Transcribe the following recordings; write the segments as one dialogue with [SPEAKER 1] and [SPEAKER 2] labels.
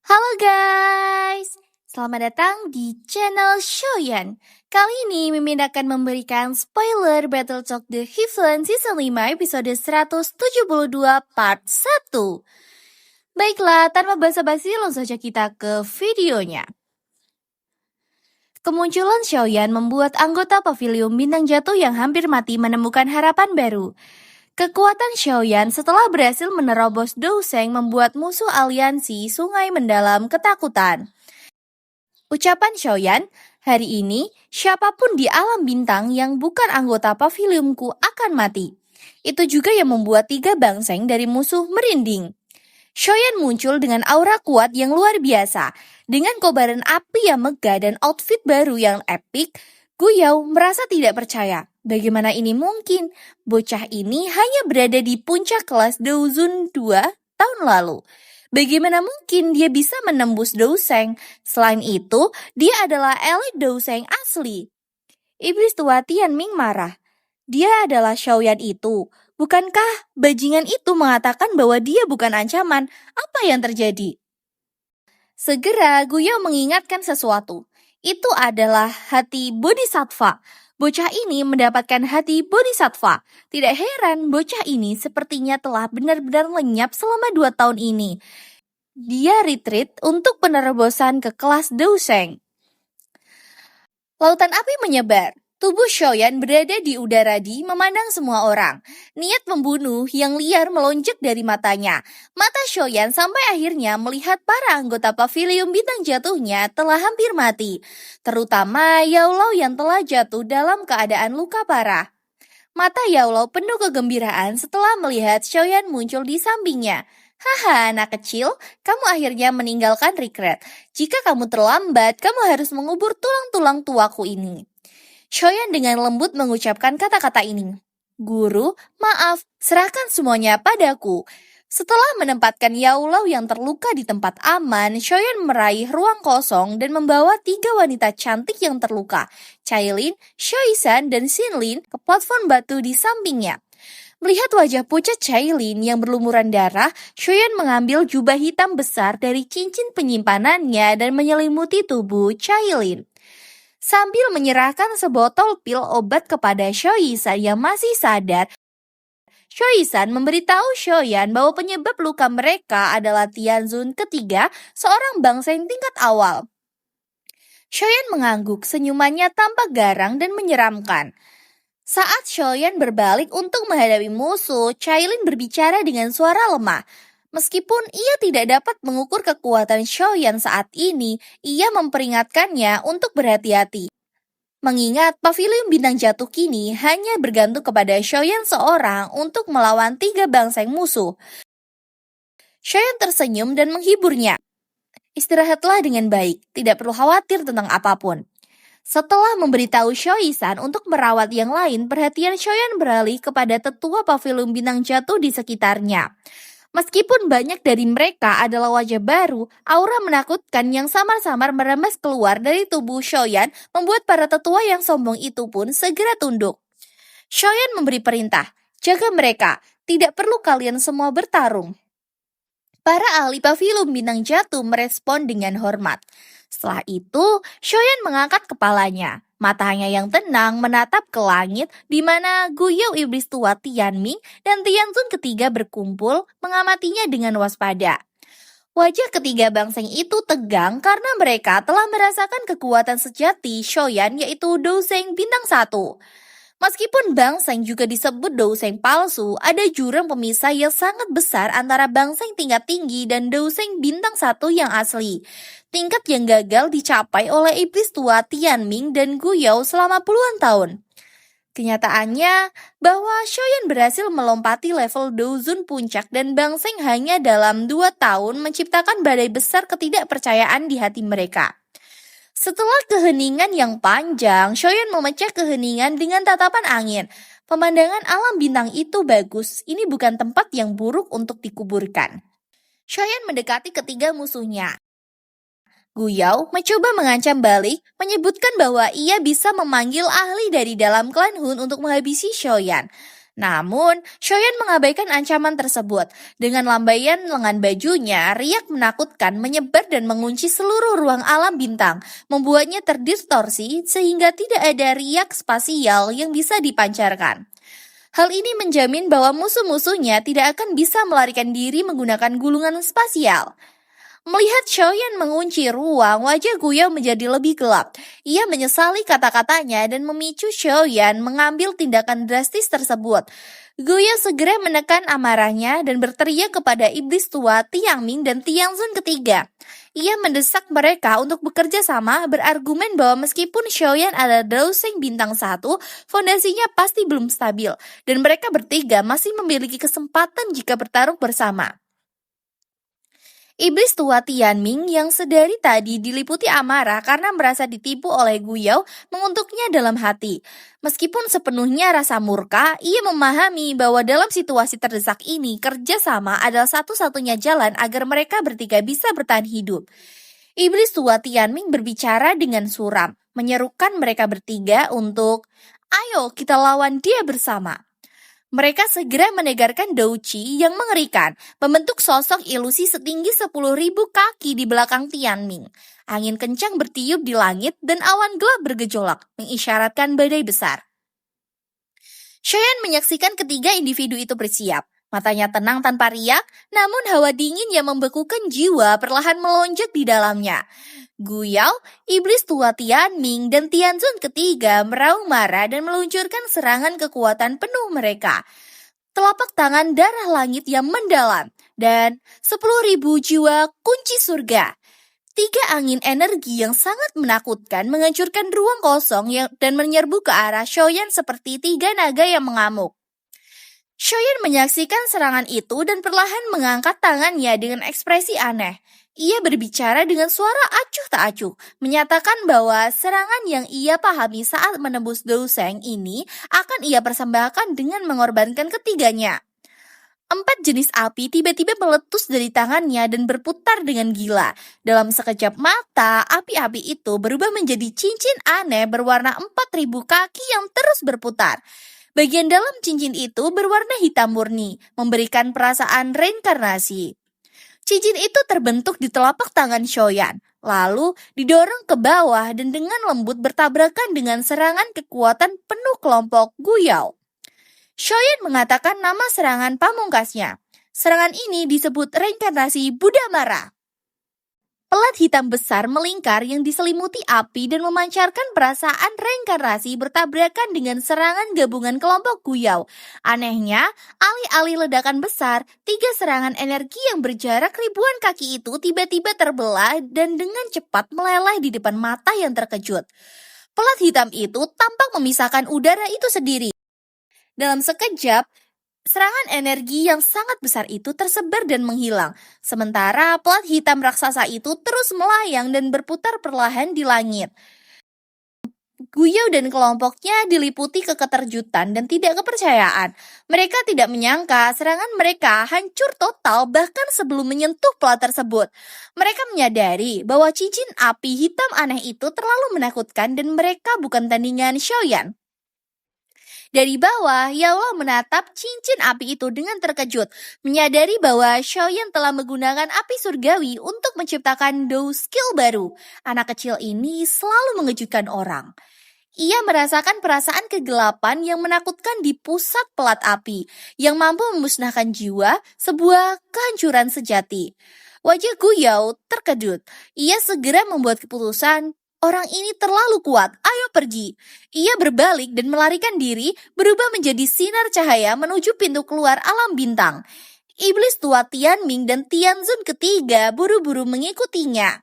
[SPEAKER 1] Halo guys, selamat datang di channel Shoyan. Kali ini Mimin akan memberikan spoiler Battle Talk The Heaven Season 5 episode 172 part 1. Baiklah, tanpa basa-basi langsung saja kita ke videonya. Kemunculan Shoyan membuat anggota Pavilion Bintang Jatuh yang hampir mati menemukan harapan baru. Kekuatan Xiaoyan setelah berhasil menerobos Douseng membuat musuh aliansi Sungai Mendalam ketakutan. Ucapan Xiaoyan, hari ini siapapun di alam bintang yang bukan anggota pavilionku akan mati. Itu juga yang membuat 3 bangseng dari musuh merinding. Xiaoyan muncul dengan aura kuat yang luar biasa. Dengan kobaran api yang megah dan outfit baru yang epik, Gu Yao merasa tidak percaya. Bagaimana ini mungkin? Bocah ini hanya berada di puncak kelas Douzun 2 tahun lalu. Bagaimana mungkin dia bisa menembus Douseng? Selain itu, dia adalah elit Douseng asli. Iblis tua Tianming marah. Dia adalah Xiaoyan itu. Bukankah bajingan itu mengatakan bahwa dia bukan ancaman? Apa yang terjadi? Segera Gu Yao mengingatkan sesuatu. Itu adalah hati bodhisattva. Bocah ini mendapatkan hati bodhisattva. Tidak heran bocah ini sepertinya telah benar-benar lenyap selama 2 tahun ini. Dia retreat untuk penerobosan ke kelas Douseng. Lautan api menyebar. Tubuh Xiaoyan berada di udara memandang semua orang. Niat membunuh yang liar melonjak dari matanya. Mata Xiaoyan sampai akhirnya melihat para anggota pavilion bintang jatuhnya telah hampir mati. Terutama Yao Lao yang telah jatuh dalam keadaan luka parah. Mata Yao Lao penuh kegembiraan setelah melihat Xiaoyan muncul di sampingnya. Haha, anak kecil, kamu akhirnya meninggalkan Regret. Jika kamu terlambat, kamu harus mengubur tulang-tulang tuaku ini. Xiaoyan dengan lembut mengucapkan kata-kata ini. Guru, maaf, serahkan semuanya padaku. Setelah menempatkan Yao Lao yang terluka di tempat aman, Xiaoyan meraih ruang kosong dan membawa 3 wanita cantik yang terluka, Cailin, Xiaoyishan, dan Xinlin ke platform batu di sampingnya. Melihat wajah pucat Cailin yang berlumuran darah, Xiaoyan mengambil jubah hitam besar dari cincin penyimpanannya dan menyelimuti tubuh Cailin. Sambil menyerahkan sebotol pil obat kepada Xiaoyishan yang masih sadar, Xiaoyishan memberitahu Xiaoyan bahwa penyebab luka mereka adalah Tianzun ketiga, seorang bangseng tingkat awal. Xiaoyan mengangguk, senyumannya tampak garang dan menyeramkan. Saat Xiaoyan berbalik untuk menghadapi musuh, Cailin berbicara dengan suara lemah. Meskipun ia tidak dapat mengukur kekuatan Xiaoyan saat ini, ia memperingatkannya untuk berhati-hati. Mengingat pavilion bintang jatuh kini hanya bergantung kepada Xiaoyan seorang untuk melawan 3 bangseng musuh. Xiaoyan tersenyum dan menghiburnya. Istirahatlah dengan baik, tidak perlu khawatir tentang apapun. Setelah memberitahu Xiaoyishan untuk merawat yang lain, perhatian Xiaoyan beralih kepada tetua pavilion bintang jatuh di sekitarnya. Meskipun banyak dari mereka adalah wajah baru, aura menakutkan yang samar-samar merembes keluar dari tubuh Xiaoyan membuat para tetua yang sombong itu pun segera tunduk. Xiaoyan memberi perintah, jaga mereka, tidak perlu kalian semua bertarung. Para ahli pavilion bintang jatuh merespon dengan hormat. Setelah itu, Xiaoyan mengangkat kepalanya. Matanya yang tenang menatap ke langit di mana Gu Yao iblis tua Tianming dan Tianzun ketiga berkumpul mengamatinya dengan waspada. Wajah ketiga bangseng itu tegang karena mereka telah merasakan kekuatan sejati Xiaoyan yaitu Douseng bintang 1. Meskipun bangseng juga disebut Douseng palsu, ada jurang pemisah yang sangat besar antara bangseng tingkat tinggi dan Douseng bintang 1 yang asli. Tingkat yang gagal dicapai oleh iblis tua Tianming dan Gu Yao selama puluhan tahun. Kenyataannya bahwa Xiaoyan berhasil melompati level Douzun puncak dan bangseng hanya dalam 2 tahun menciptakan badai besar ketidakpercayaan di hati mereka. Setelah keheningan yang panjang, Xiaoyan memecah keheningan dengan tatapan angin. Pemandangan alam bintang itu bagus, ini bukan tempat yang buruk untuk dikuburkan. Xiaoyan mendekati ketiga musuhnya. Gu Yao mencoba mengancam balik, menyebutkan bahwa ia bisa memanggil ahli dari dalam klan Hun untuk menghabisi Xiaoyan. Namun, Shoyan mengabaikan ancaman tersebut. Dengan lambaian lengan bajunya, riak menakutkan menyebar dan mengunci seluruh ruang alam bintang, membuatnya terdistorsi sehingga tidak ada riak spasial yang bisa dipancarkan. Hal ini menjamin bahwa musuh-musuhnya tidak akan bisa melarikan diri menggunakan gulungan spasial. Melihat Shoyan mengunci ruang, wajah Guyo menjadi lebih gelap. Ia menyesali kata-katanya dan memicu Shoyan mengambil tindakan drastis tersebut. Guyo segera menekan amarahnya dan berteriak kepada iblis tua Tiangming dan Tianzun ketiga. Ia mendesak mereka untuk bekerja sama, berargumen bahwa meskipun Shoyan adalah Daoseng bintang 1, fondasinya pasti belum stabil, dan mereka bertiga masih memiliki kesempatan jika bertarung bersama. Iblis tua Tianming yang sedari tadi diliputi amarah karena merasa ditipu oleh Guyo mengutuknya dalam hati. Meskipun sepenuhnya rasa murka, ia memahami bahwa dalam situasi terdesak ini kerjasama adalah satu-satunya jalan agar mereka bertiga bisa bertahan hidup. Iblis tua Tianming berbicara dengan suram, menyerukan mereka bertiga untuk, "Ayo kita lawan dia bersama." Mereka segera menegarkan Douchi yang mengerikan, membentuk sosok ilusi setinggi 10.000 kaki di belakang Tianming. Angin kencang bertiup di langit dan awan gelap bergejolak, mengisyaratkan badai besar. Shoyan menyaksikan ketiga individu itu bersiap. Matanya tenang tanpa riak, namun hawa dingin yang membekukan jiwa perlahan melonjak di dalamnya. Guyao, iblis tua Tianming, dan Tianzun ketiga meraung marah dan meluncurkan serangan kekuatan penuh mereka. Telapak tangan darah langit yang mendalam, dan 10.000 jiwa kunci surga. 3 angin energi yang sangat menakutkan menghancurkan ruang kosong dan menyerbu ke arah Shoyan seperti 3 naga yang mengamuk. Shoyan menyaksikan serangan itu dan perlahan mengangkat tangannya dengan ekspresi aneh. Ia berbicara dengan suara acuh tak acuh, menyatakan bahwa serangan yang ia pahami saat menembus Daoseng ini akan ia persembahkan dengan mengorbankan ketiganya. 4 jenis api tiba-tiba meletus dari tangannya dan berputar dengan gila. Dalam sekejap mata, api-api itu berubah menjadi cincin aneh berwarna 4.000 kaki yang terus berputar. Bagian dalam cincin itu berwarna hitam murni, memberikan perasaan reinkarnasi. Cincin itu terbentuk di telapak tangan Shoyan, lalu didorong ke bawah dan dengan lembut bertabrakan dengan serangan kekuatan penuh kelompok Guyao. Shoyan mengatakan nama serangan pamungkasnya. Serangan ini disebut reinkarnasi Buddha Mara. Pelat hitam besar melingkar yang diselimuti api dan memancarkan perasaan reinkarnasi bertabrakan dengan serangan gabungan kelompok Guyao. Anehnya, alih-alih ledakan besar, 3 serangan energi yang berjarak ribuan kaki itu tiba-tiba terbelah dan dengan cepat meleleh di depan mata yang terkejut. Pelat hitam itu tampak memisahkan udara itu sendiri. Dalam sekejap, serangan energi yang sangat besar itu tersebar dan menghilang, sementara pelat hitam raksasa itu terus melayang dan berputar perlahan di langit. Guyao dan kelompoknya diliputi keterkejutan dan tidak kepercayaan. Mereka tidak menyangka serangan mereka hancur total bahkan sebelum menyentuh pelat tersebut. Mereka menyadari bahwa cincin api hitam aneh itu terlalu menakutkan dan mereka bukan tandingan Shoyan. Dari bawah, Yao menatap cincin api itu dengan terkejut, menyadari bahwa Shoyan telah menggunakan api surgawi untuk menciptakan Do skill baru. Anak kecil ini selalu mengejutkan orang. Ia merasakan perasaan kegelapan yang menakutkan di pusat pelat api, yang mampu memusnahkan jiwa, sebuah kehancuran sejati. Wajah Guyao terkejut. Ia segera membuat keputusan. Orang ini terlalu kuat, ayo pergi. Ia berbalik dan melarikan diri, berubah menjadi sinar cahaya menuju pintu keluar alam bintang. Iblis tua Tianming dan Tianzun ketiga buru-buru mengikutinya.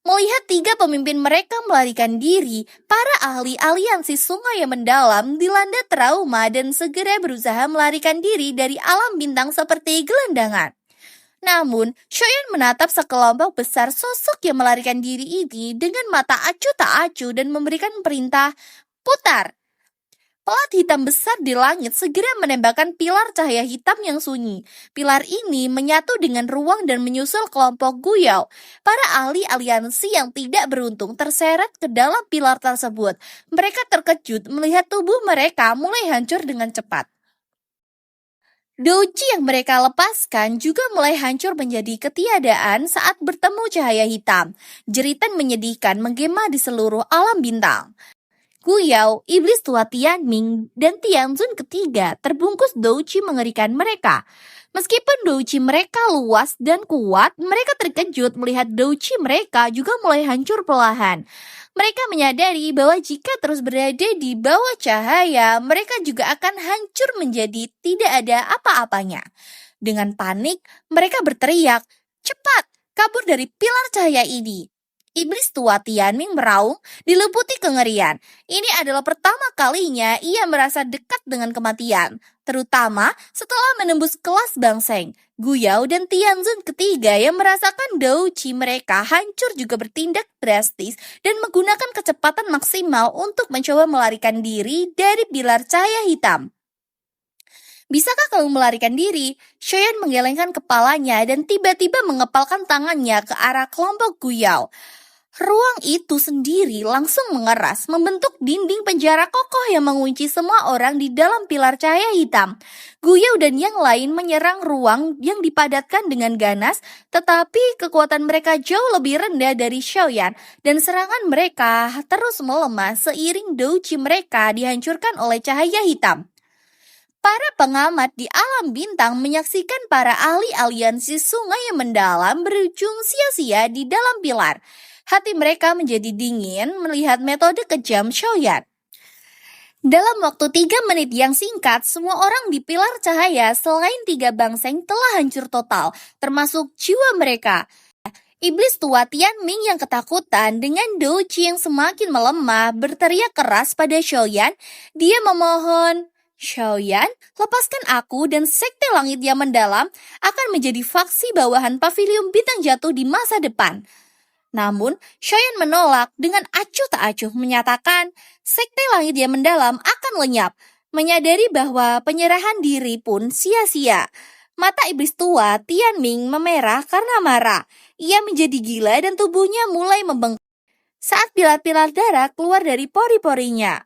[SPEAKER 1] Melihat 3 pemimpin mereka melarikan diri, para ahli aliansi sungai yang mendalam dilanda trauma dan segera berusaha melarikan diri dari alam bintang seperti gelandangan. Namun, Shoyan menatap sekelompok besar sosok yang melarikan diri ini dengan mata acuh tak acuh dan memberikan perintah, putar. Pelat hitam besar di langit segera menembakkan pilar cahaya hitam yang sunyi. Pilar ini menyatu dengan ruang dan menyusul kelompok Guyao. Para ahli aliansi yang tidak beruntung terseret ke dalam pilar tersebut. Mereka terkejut melihat tubuh mereka mulai hancur dengan cepat. Doji yang mereka lepaskan juga mulai hancur menjadi ketiadaan saat bertemu cahaya hitam. Jeritan menyedihkan menggema di seluruh alam bintang. Guyao, iblis tua Tianming, dan Tianzun ketiga terbungkus douji mengerikan mereka. Meskipun douji mereka luas dan kuat, mereka terkejut melihat douji mereka juga mulai hancur perlahan. Mereka menyadari bahwa jika terus berada di bawah cahaya, mereka juga akan hancur menjadi tidak ada apa-apanya. Dengan panik, mereka berteriak, "Cepat, kabur dari pilar cahaya ini!" Iblis tua Tianming meraung, diliputi kengerian. Ini adalah pertama kalinya ia merasa dekat dengan kematian, terutama setelah menembus kelas Bangseng. Guyao dan Tianzun ketiga yang merasakan douji mereka hancur juga bertindak drastis dan menggunakan kecepatan maksimal untuk mencoba melarikan diri dari pilar cahaya hitam. "Bisakah kamu melarikan diri?" Shoyan menggelengkan kepalanya dan tiba-tiba mengepalkan tangannya ke arah kelompok Guyao. Ruang itu sendiri langsung mengeras, membentuk dinding penjara kokoh yang mengunci semua orang di dalam pilar cahaya hitam. Guyao dan yang lain menyerang ruang yang dipadatkan dengan ganas, tetapi kekuatan mereka jauh lebih rendah dari Xiaoyan, dan serangan mereka terus melemah seiring douji mereka dihancurkan oleh cahaya hitam. Para pengamat di alam bintang menyaksikan para ahli aliansi sungai yang mendalam berujung sia-sia di dalam pilar. Hati mereka menjadi dingin melihat metode kejam Xiaoyan. Dalam waktu 3 menit yang singkat, semua orang di pilar cahaya selain 3 bangseng telah hancur total, termasuk jiwa mereka. Iblis tua Tianming yang ketakutan dengan douji yang semakin melemah berteriak keras pada Xiaoyan. Dia memohon, "Xiaoyan, lepaskan aku dan Sekte Langit yang mendalam akan menjadi faksi bawahan Pavilion Bintang Jatuh di masa depan." Namun, Xiaoyan menolak dengan acuh tak acuh menyatakan Sekte Langit yang mendalam akan lenyap, menyadari bahwa penyerahan diri pun sia-sia. Mata iblis tua Tianming memerah karena marah. Ia menjadi gila dan tubuhnya mulai membengkak saat pilar-pilar darah keluar dari pori-porinya.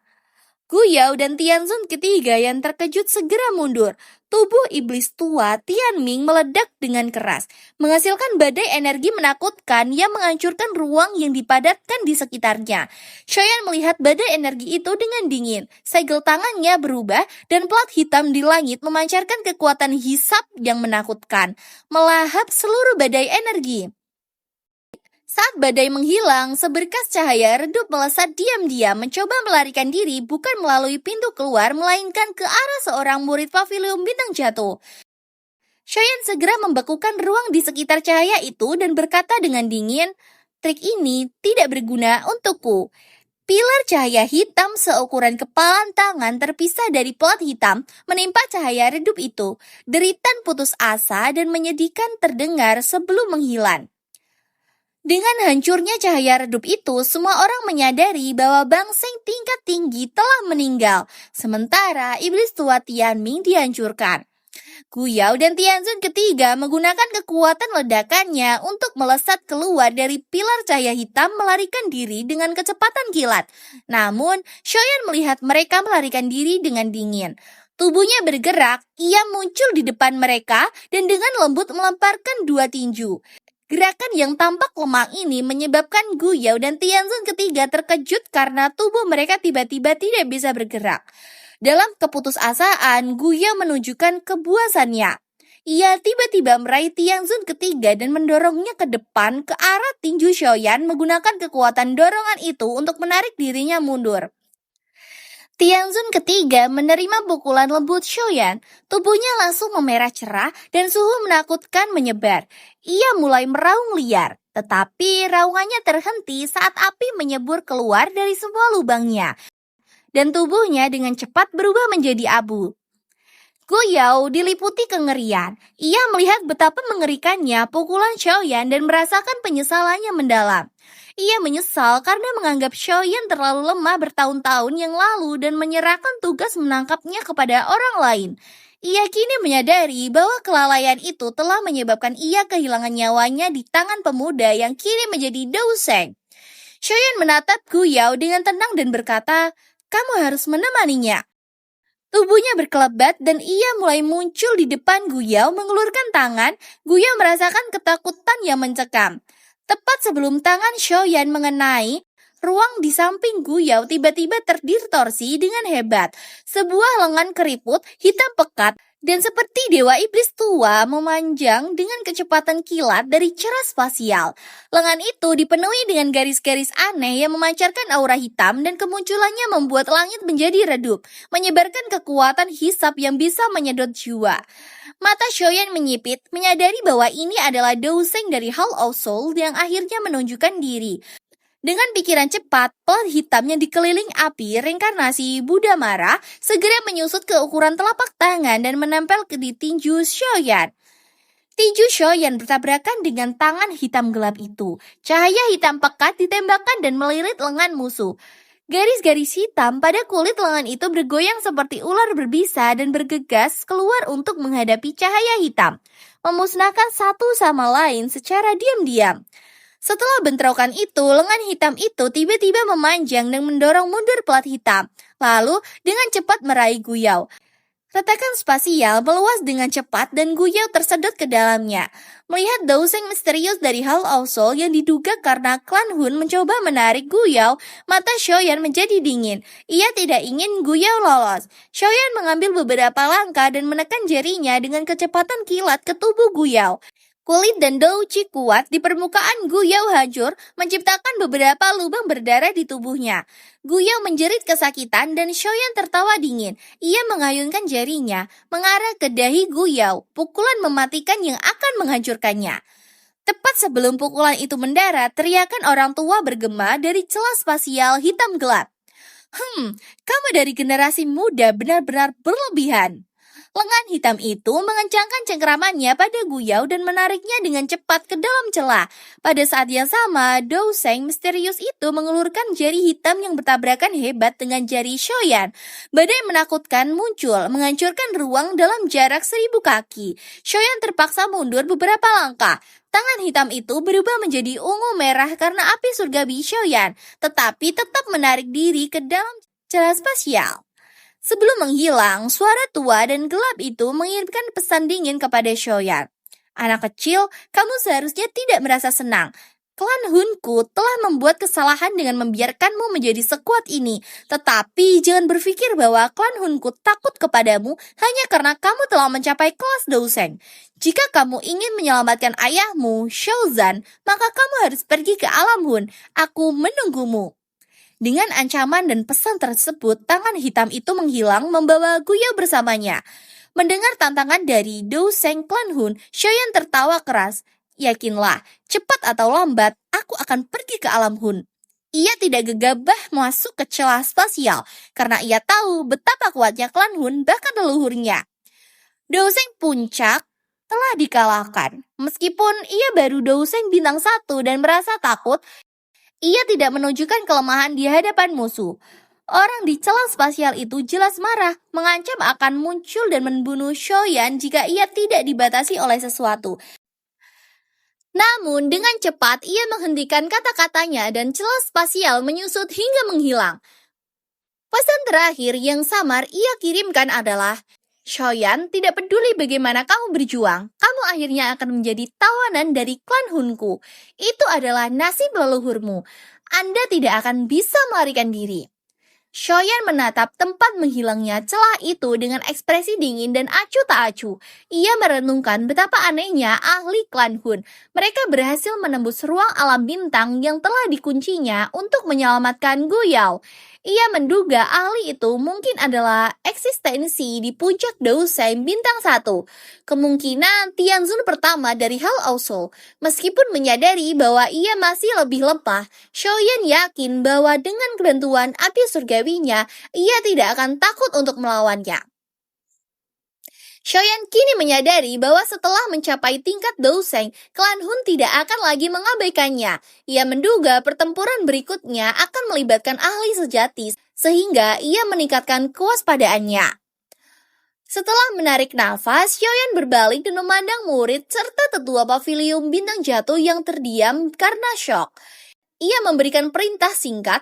[SPEAKER 1] Guyao dan Tianzun ketiga yang terkejut segera mundur. Tubuh iblis tua Tianming meledak dengan keras, menghasilkan badai energi menakutkan yang menghancurkan ruang yang dipadatkan di sekitarnya. Xiaoyan melihat badai energi itu dengan dingin. Segel tangannya berubah dan plat hitam di langit memancarkan kekuatan hisap yang menakutkan, melahap seluruh badai energi. Saat badai menghilang, seberkas cahaya redup melesat diam-diam mencoba melarikan diri bukan melalui pintu keluar, melainkan ke arah seorang murid Pavilion Bintang Jatuh. Xiaoyan segera membekukan ruang di sekitar cahaya itu dan berkata dengan dingin, "Trik ini tidak berguna untukku." Pilar cahaya hitam seukuran kepalan tangan terpisah dari plat hitam menimpa cahaya redup itu. Deritan putus asa dan menyedihkan terdengar sebelum menghilang. Dengan hancurnya cahaya redup itu, semua orang menyadari bahwa bangseng tingkat tinggi telah meninggal, sementara iblis tua Tianming dihancurkan. Guyao dan Tianzun ketiga menggunakan kekuatan ledakannya untuk melesat keluar dari pilar cahaya hitam melarikan diri dengan kecepatan kilat. Namun, Xiaoyan melihat mereka melarikan diri dengan dingin. Tubuhnya bergerak, ia muncul di depan mereka dan dengan lembut melemparkan 2 tinju. Gerakan yang tampak lemah ini menyebabkan Guyao dan Tianzun ketiga terkejut karena tubuh mereka tiba-tiba tidak bisa bergerak. Dalam keputusasaan, Guyao menunjukkan kebuasannya. Ia tiba-tiba meraih Tianzun ketiga dan mendorongnya ke depan ke arah tinju Xiaoyan menggunakan kekuatan dorongan itu untuk menarik dirinya mundur. Tianzun ketiga menerima pukulan lembut Xiaoyan. Tubuhnya langsung memerah cerah dan suhu menakutkan menyebar. Ia mulai meraung liar, tetapi raungannya terhenti saat api menyembur keluar dari semua lubangnya. Dan tubuhnya dengan cepat berubah menjadi abu. Guyao diliputi kengerian. Ia melihat betapa mengerikannya pukulan Xiaoyan dan merasakan penyesalannya mendalam. Ia menyesal karena menganggap Xiaoyan terlalu lemah bertahun-tahun yang lalu dan menyerahkan tugas menangkapnya kepada orang lain. Ia kini menyadari bahwa kelalaian itu telah menyebabkan ia kehilangan nyawanya di tangan pemuda yang kini menjadi Dou Sheng. Xiaoyan menatap Guyao dengan tenang dan berkata, "Kamu harus menemaninya." Tubuhnya berkelebat dan ia mulai muncul di depan Guyao mengulurkan tangan. Guyao merasakan ketakutan yang mencekam. Tepat sebelum tangan Xiaoyan mengenai ruang di samping Guyao tiba-tiba terdistorsi dengan hebat. Sebuah lengan keriput hitam pekat dan seperti dewa iblis tua memanjang dengan kecepatan kilat dari cerah spasial. Lengan itu dipenuhi dengan garis-garis aneh yang memancarkan aura hitam dan kemunculannya membuat langit menjadi redup, menyebarkan kekuatan hisap yang bisa menyedot jiwa. Mata Xiaoyan menyipit, menyadari bahwa ini adalah douseng dari Hall of Soul yang akhirnya menunjukkan diri. Dengan pikiran cepat, pelat hitam yang dikeliling api reinkarnasi Buddha Mara segera menyusut ke ukuran telapak tangan dan menempel di tinju Xiaoyan. Tinju Xiaoyan bertabrakan dengan tangan hitam gelap itu. Cahaya hitam pekat ditembakkan dan melilit lengan musuh. Garis-garis hitam pada kulit lengan itu bergoyang seperti ular berbisa dan bergegas keluar untuk menghadapi cahaya hitam, memusnahkan satu sama lain secara diam-diam. Setelah bentrokan itu, lengan hitam itu tiba-tiba memanjang dan mendorong mundur pelat hitam, lalu dengan cepat meraih Guyao. Retakan spasial meluas dengan cepat dan Guyao tersedot ke dalamnya. Melihat douseng misterius dari Hall of Soul yang diduga karena klan Hun mencoba menarik Guyao, mata Xiaoyan menjadi dingin. Ia tidak ingin Guyao lolos. Xiaoyan mengambil beberapa langkah dan menekan jarinya dengan kecepatan kilat ke tubuh Guyao. Kulit dan douci kuat di permukaan Guyao hancur, menciptakan beberapa lubang berdarah di tubuhnya. Guyao menjerit kesakitan dan Xiaoyan tertawa dingin. Ia mengayunkan jarinya, mengarah ke dahi Guyao, pukulan mematikan yang akan menghancurkannya. Tepat sebelum pukulan itu mendarat, teriakan orang tua bergema dari celah spasial hitam gelap. Kamu dari generasi muda benar-benar berlebihan. Lengan hitam itu mengencangkan cengkeramannya pada Guyao dan menariknya dengan cepat ke dalam celah. Pada saat yang sama, douseng misterius itu mengulurkan jari hitam yang bertabrakan hebat dengan jari Xiaoyan. Badai menakutkan muncul, menghancurkan ruang dalam jarak 1000 kaki. Xiaoyan terpaksa mundur beberapa langkah. Tangan hitam itu berubah menjadi ungu merah karena api surgawi Xiaoyan, tetapi tetap menarik diri ke dalam celah spasial. Sebelum menghilang, suara tua dan gelap itu mengirimkan pesan dingin kepada Xiaoyan. Anak kecil, kamu seharusnya tidak merasa senang. Klan Hunku telah membuat kesalahan dengan membiarkanmu menjadi sekuat ini. Tetapi jangan berpikir bahwa klan Hunku takut kepadamu hanya karena kamu telah mencapai kelas douseng. Jika kamu ingin menyelamatkan ayahmu, Xiaozan, maka kamu harus pergi ke alam Hun. Aku menunggumu. Dengan ancaman dan pesan tersebut, tangan hitam itu menghilang membawa Guyao bersamanya. Mendengar tantangan dari douseng klan Hun, Xiaoyan tertawa keras. Yakinlah, cepat atau lambat, aku akan pergi ke alam Hun. Ia tidak gegabah masuk ke celah spasial, karena ia tahu betapa kuatnya klan Hun bahkan leluhurnya. Douseng puncak telah dikalahkan. Meskipun ia baru douseng bintang 1 dan merasa takut, ia tidak menunjukkan kelemahan di hadapan musuh. Orang di celah spasial itu jelas marah, mengancam akan muncul dan membunuh Xiaoyan jika ia tidak dibatasi oleh sesuatu. Namun dengan cepat ia menghentikan kata-katanya dan celah spasial menyusut hingga menghilang. Pesan terakhir yang samar ia kirimkan adalah, Xiaoyan, tidak peduli bagaimana kamu berjuang, kamu akhirnya akan menjadi tawanan dari klan Hunku. Itu adalah nasib leluhurmu. Anda tidak akan bisa melarikan diri. Xiaoyan menatap tempat menghilangnya celah itu dengan ekspresi dingin dan acuh tak acuh. Ia merenungkan betapa anehnya ahli klan Hun. Mereka berhasil menembus ruang alam bintang yang telah dikuncinya untuk menyelamatkan Guyao. Ia menduga ahli itu mungkin adalah eksistensi di puncak douseng bintang 1. Kemungkinan Tianzun pertama dari Hall of Soul. Meskipun menyadari bahwa ia masih lebih lemah, Xiaoyan yakin bahwa dengan kebantuan api surgawinya, ia tidak akan takut untuk melawannya. Xiaoyan kini menyadari bahwa setelah mencapai tingkat douseng, klan Hun tidak akan lagi mengabaikannya. Ia menduga pertempuran berikutnya akan melibatkan ahli sejati, sehingga ia meningkatkan kewaspadaannya. Setelah menarik nafas, Xiaoyan berbalik dan memandang murid serta tetua pavilion bintang jatuh yang terdiam karena syok. Ia memberikan perintah singkat,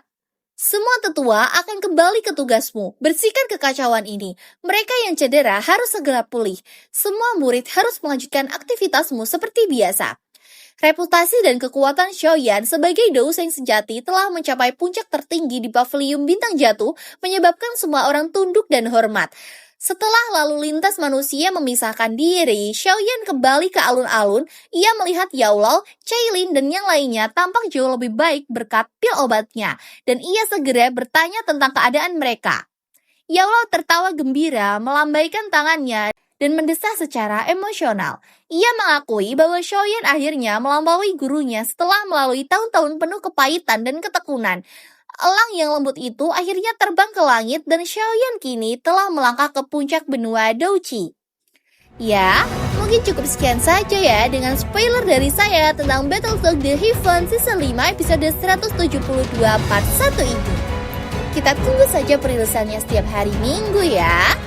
[SPEAKER 1] Semua tetua akan kembali ke tugasmu. Bersihkan kekacauan ini. Mereka yang cedera harus segera pulih. Semua murid harus melanjutkan aktivitasmu seperti biasa. Reputasi dan kekuatan Xiaoyan sebagai dosen sejati telah mencapai puncak tertinggi di pavilion bintang jatuh, menyebabkan semua orang tunduk dan hormat. Setelah lalu lintas manusia memisahkan diri, Xiaoyan kembali ke alun-alun. Ia melihat Yaolao, Cailin, dan yang lainnya tampak jauh lebih baik berkat pil obatnya, dan ia segera bertanya tentang keadaan mereka. Yaolao tertawa gembira, melambaikan tangannya, dan mendesah secara emosional. Ia mengakui bahwa Xiaoyan akhirnya melampaui gurunya setelah melalui tahun-tahun penuh kepahitan dan ketekunan. Elang yang lembut itu akhirnya terbang ke langit dan Xiaoyan kini telah melangkah ke puncak benua Douqi. Ya, mungkin cukup sekian saja ya dengan spoiler dari saya tentang Battletoads The Heaven Season 5 episode 172 part 1 ini. Kita tunggu saja perilisannya setiap hari Minggu ya.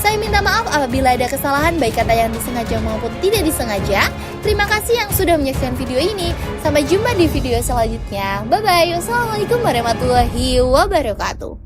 [SPEAKER 1] Saya minta maaf apabila ada kesalahan baik kata yang disengaja maupun tidak disengaja. Terima kasih yang sudah menyaksikan video ini. Sampai jumpa di video selanjutnya. Bye-bye. Wassalamualaikum warahmatullahi wabarakatuh.